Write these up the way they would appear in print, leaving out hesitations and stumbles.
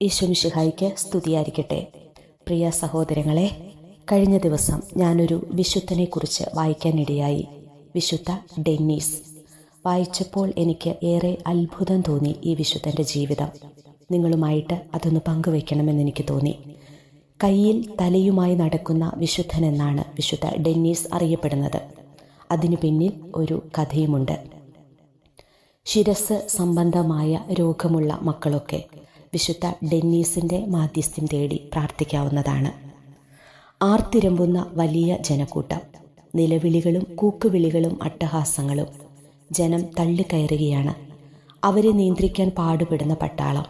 ഈശോമിശിഹായ്ക്ക് സ്തുതിയായിരിക്കട്ടെ. പ്രിയ സഹോദരങ്ങളെ, കഴിഞ്ഞ ദിവസം ഞാനൊരു വിശുദ്ധനെക്കുറിച്ച് വായിക്കാനിടയായി. വിശുദ്ധ ഡെന്നീസ്. വായിച്ചപ്പോൾ എനിക്ക് ഏറെ അത്ഭുതം തോന്നി. ഈ വിശുദ്ധൻ്റെ ജീവിതം നിങ്ങളുമായിട്ട് അതൊന്ന് പങ്കുവയ്ക്കണമെന്ന് എനിക്ക് തോന്നി. കയ്യിൽ തലയുമായി നടക്കുന്ന വിശുദ്ധനെന്നാണ് വിശുദ്ധ ഡെന്നീസ് അറിയപ്പെടുന്നത്. അതിനു പിന്നിൽ ഒരു കഥയുമുണ്ട്. ശിരസ് സംബന്ധമായ രോഗമുള്ള മക്കളൊക്കെ വിശുദ്ധ ഡെന്നീസിൻ്റെ മാധ്യസ്ഥ്യം തേടി പ്രാർത്ഥിക്കാവുന്നതാണ്. ആർത്തിരമ്പുന്ന വലിയ ജനക്കൂട്ടം, നിലവിളികളും കൂക്കുവിളികളും അട്ടഹാസങ്ങളും. ജനം തള്ളിക്കയറുകയാണ്. അവരെ നിയന്ത്രിക്കാൻ പാടുപെടുന്ന പട്ടാളം.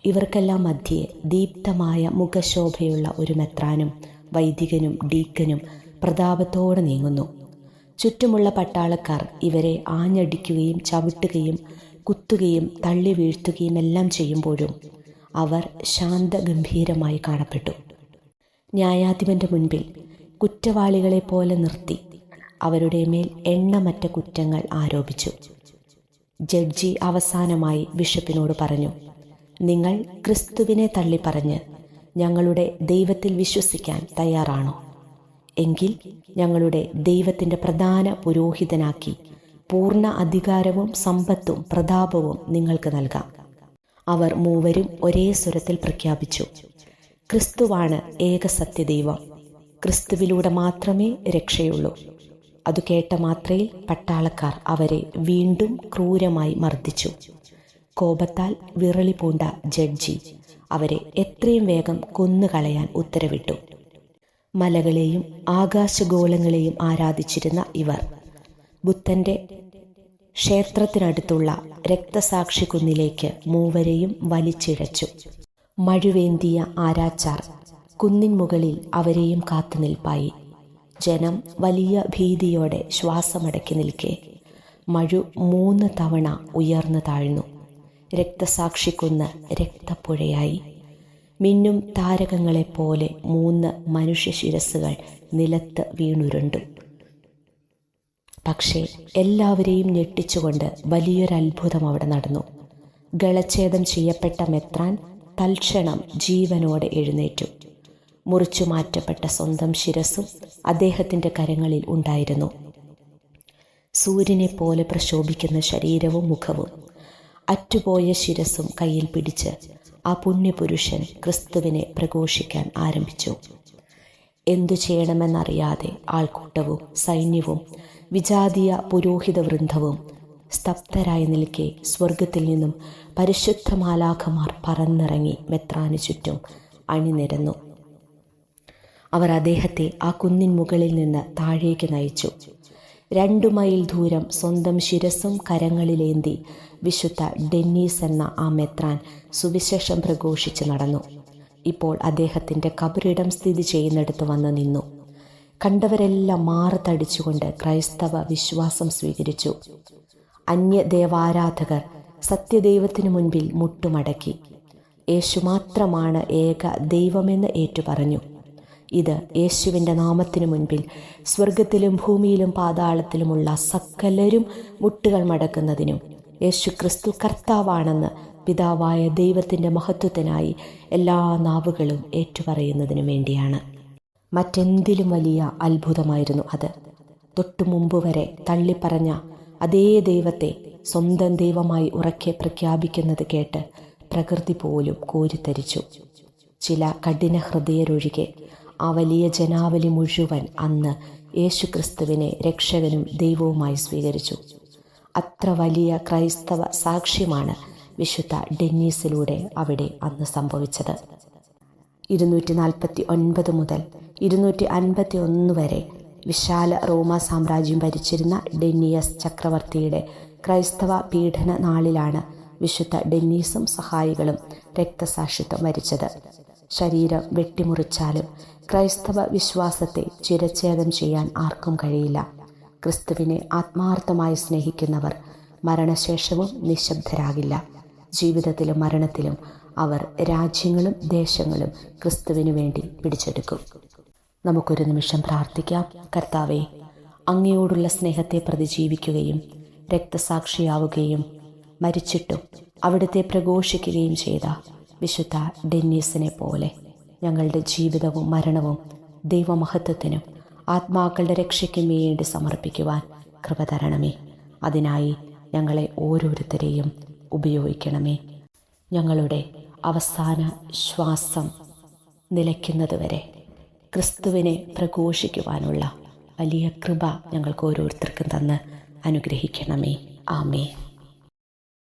ഇവർക്കെല്ലാം മധ്യേ ദീപ്തമായ മുഖശോഭയുള്ള ഒരു മെത്രാനും വൈദികനും ഡീക്കനും പ്രതാപത്തോടെ നീങ്ങുന്നു. ചുറ്റുമുള്ള പട്ടാളക്കാർ ഇവരെ ആഞ്ഞടിക്കുകയും ചവിട്ടുകയും കുത്തുകയും തള്ളി വീഴ്ത്തുകയും എല്ലാം ചെയ്യുമ്പോഴും അവർ ശാന്തഗംഭീരമായി കാണപ്പെട്ടു. ന്യായാധിപൻ്റെ മുൻപിൽ കുറ്റവാളികളെ പോലെ നിർത്തി അവരുടെ മേൽ എണ്ണമറ്റ കുറ്റങ്ങൾ ആരോപിച്ചു. ജഡ്ജി അവസാനമായി ബിഷപ്പിനോട് പറഞ്ഞു, നിങ്ങൾ ക്രിസ്തുവിനെ തള്ളിപ്പറഞ്ഞ് ഞങ്ങളുടെ ദൈവത്തിൽ വിശ്വസിക്കാൻ തയ്യാറാണോ? എങ്കിൽ ഞങ്ങളുടെ ദൈവത്തിൻ്റെ പ്രധാന പുരോഹിതനാക്കി പൂർണ്ണ അധികാരവും സമ്പത്തും പ്രതാപവും നിങ്ങൾക്ക് നൽകാം. അവർ മൂവരും ഒരേ സ്വരത്തിൽ പ്രഖ്യാപിച്ചു, ക്രിസ്തുവാണ് ഏക സത്യദൈവം. ക്രിസ്തുവിലൂടെ മാത്രമേ രക്ഷയുള്ളൂ. അത് കേട്ട മാത്രയിൽ പട്ടാളക്കാർ അവരെ വീണ്ടും ക്രൂരമായി മർദ്ദിച്ചു. കോപത്താൽ വിറളി പൂണ്ട ജഡ്ജി അവരെ എത്രയും വേഗം കൊന്നുകളയാൻ ഉത്തരവിട്ടു. മലകളെയും ആകാശഗോളങ്ങളെയും ആരാധിച്ചിരുന്ന ഇവർ ബുദ്ധൻ്റെ ക്ഷേത്രത്തിനടുത്തുള്ള രക്തസാക്ഷി കുന്നിലേക്ക് മൂവരെയും വലിച്ചിഴച്ചു. മഴുവേന്തിയ ആരാച്ചാർ കുന്നിൻ മുകളിൽ അവരെയും കാത്തുനിൽപ്പായി. ജനം വലിയ ഭീതിയോടെ ശ്വാസമടക്കി നിൽക്കെ മഴു 3 തവണ ഉയർന്നു താഴ്ന്നു. രക്തസാക്ഷിക്കുന്ന് രക്തപ്പുഴയായി. മിന്നും താരകങ്ങളെപ്പോലെ 3 മനുഷ്യ ശിരസ്സുകൾ നിലത്ത് വീണുരുണ്ടു. പക്ഷേ എല്ലാവരെയും ഞെട്ടിച്ചുകൊണ്ട് വലിയൊരത്ഭുതം അവിടെ നടന്നു. ഗളച്ഛേദം ചെയ്യപ്പെട്ട മെത്രാൻ തൽക്ഷണം ജീവനോടെ എഴുന്നേറ്റു. മുറിച്ചു മാറ്റപ്പെട്ട സ്വന്തം ശിരസ്സും അദ്ദേഹത്തിൻ്റെ കരങ്ങളിൽ ഉണ്ടായിരുന്നു. സൂര്യനെ പോലെ പ്രശോഭിക്കുന്ന ശരീരവും മുഖവും അറ്റുപോയ ശിരസ്സും കയ്യിൽ പിടിച്ച് ആ പുണ്യപുരുഷൻ ക്രിസ്തുവിനെ പ്രഘോഷിക്കാൻ ആരംഭിച്ചു. എന്തു ചെയ്യണമെന്നറിയാതെ ആൾക്കൂട്ടവും സൈന്യവും വിജാതീയ പുരോഹിത വൃന്ദവും സ്തബ്ധരായി നിൽക്കെ സ്വർഗത്തിൽ നിന്നും പരിശുദ്ധ മാലാഖമാർ പറന്നിറങ്ങി മെത്രാന് ചുറ്റും അണിനിരന്നു. അവർ അദ്ദേഹത്തെ ആ കുന്നിൻ മുകളിൽ നിന്ന് താഴേക്ക് നയിച്ചു. 2 മൈൽ ദൂരം സ്വന്തം ശിരസ്സും കരങ്ങളിലേന്തി വിശുദ്ധ ഡെന്നീസ് എന്ന ആ മെത്രാൻ സുവിശേഷം പ്രഘോഷിച്ച് നടന്നു. ഇപ്പോൾ അദ്ദേഹത്തിൻ്റെ കബറിടം സ്ഥിതി ചെയ്യുന്നിടത്ത് വന്ന് നിന്നു. കണ്ടവരെല്ലാം മാറത്തടിച്ചുകൊണ്ട് ക്രൈസ്തവ വിശ്വാസം സ്വീകരിച്ചു. അന്യദേവാരാധകർ സത്യദൈവത്തിനു മുൻപിൽ മുട്ടുമടക്കി യേശു മാത്രമാണ് ഏക ദൈവമെന്ന് ഏറ്റുപറഞ്ഞു. ഇത് യേശുവിൻ്റെ നാമത്തിനു മുൻപിൽ സ്വർഗത്തിലും ഭൂമിയിലും പാതാളത്തിലുമുള്ള സകലരും മുട്ടുകൾ മടക്കുന്നതിനും യേശു ക്രിസ്തു കർത്താവാണെന്ന് പിതാവായ ദൈവത്തിൻ്റെ മഹത്വത്തിനായി എല്ലാ നാവുകളും ഏറ്റുപറയുന്നതിനു വേണ്ടിയാണ്. മറ്റെന്തിലും വലിയ അത്ഭുതമായിരുന്നു അത്. തൊട്ടു മുമ്പ് വരെ തള്ളിപ്പറഞ്ഞ അതേ ദൈവത്തെ സ്വന്തം ദൈവമായി ഉറക്കെ പ്രഖ്യാപിക്കുന്നത് കേട്ട് പ്രകൃതി പോലും കോരിത്തരിച്ചു. ചില കഠിന ഹൃദയരൊഴികെ ആ വലിയ ജനാവലി മുഴുവൻ അന്ന് യേശുക്രിസ്തുവിനെ രക്ഷകനും ദൈവവുമായി സ്വീകരിച്ചു. അത്ര വലിയ ക്രൈസ്തവ സാക്ഷ്യമാണ് വിശുദ്ധ ഡെന്നീസിലൂടെ അവിടെ അന്ന് സംഭവിച്ചത്. 249 മുതൽ 251 വരെ വിശാല റോമ സാമ്രാജ്യം ഭരിച്ചിരുന്ന ഡെന്നിയസ് ചക്രവർത്തിയുടെ ക്രൈസ്തവ പീഡന നാളിലാണ് വിശുദ്ധ ഡെന്നീസും സഹായികളും രക്തസാക്ഷിത്വം വരിച്ചത്. ശരീരം വെട്ടിമുറിച്ചാലും ക്രൈസ്തവ വിശ്വാസത്തെ ചിരച്ഛേദം ചെയ്യാൻ ആർക്കും കഴിയില്ല. ക്രിസ്തുവിനെ ആത്മാർത്ഥമായി സ്നേഹിക്കുന്നവർ മരണശേഷവും നിശബ്ദരാകില്ല. ജീവിതത്തിലും മരണത്തിലും അവർ രാജ്യങ്ങളും ദേശങ്ങളും ക്രിസ്തുവിനു വേണ്ടി പിടിച്ചെടുക്കും. നമുക്കൊരു നിമിഷം പ്രാർത്ഥിക്കാം. കർത്താവേ, അങ്ങയോടുള്ള സ്നേഹത്തെ പ്രതി ജീവിക്കുകയും രക്തസാക്ഷിയാവുകയും മരിച്ചിട്ടും അവിടുത്തെ പ്രഘോഷിക്കുകയും ചെയ്ത വിശുദ്ധ ഡെന്നീസിനെ പോലെ ഞങ്ങളുടെ ജീവിതവും മരണവും ദൈവമഹത്വത്തിനും ആത്മാക്കളുടെ രക്ഷയ്ക്കും വേണ്ടി സമർപ്പിക്കുവാൻ കൃപ തരണമേ. അതിനായി ഞങ്ങളെ ഓരോരുത്തരെയും ഉപയോഗിക്കണമേ. ഞങ്ങളുടെ അവസാന ശ്വാസം നിലയ്ക്കുന്നതുവരെ ക്രിസ്തുവിനെ പ്രഘോഷിക്കുവാനുള്ള വലിയ കൃപ ഞങ്ങൾക്ക് ഓരോരുത്തർക്കും തന്ന് അനുഗ്രഹിക്കണമേ. ആമേൻ.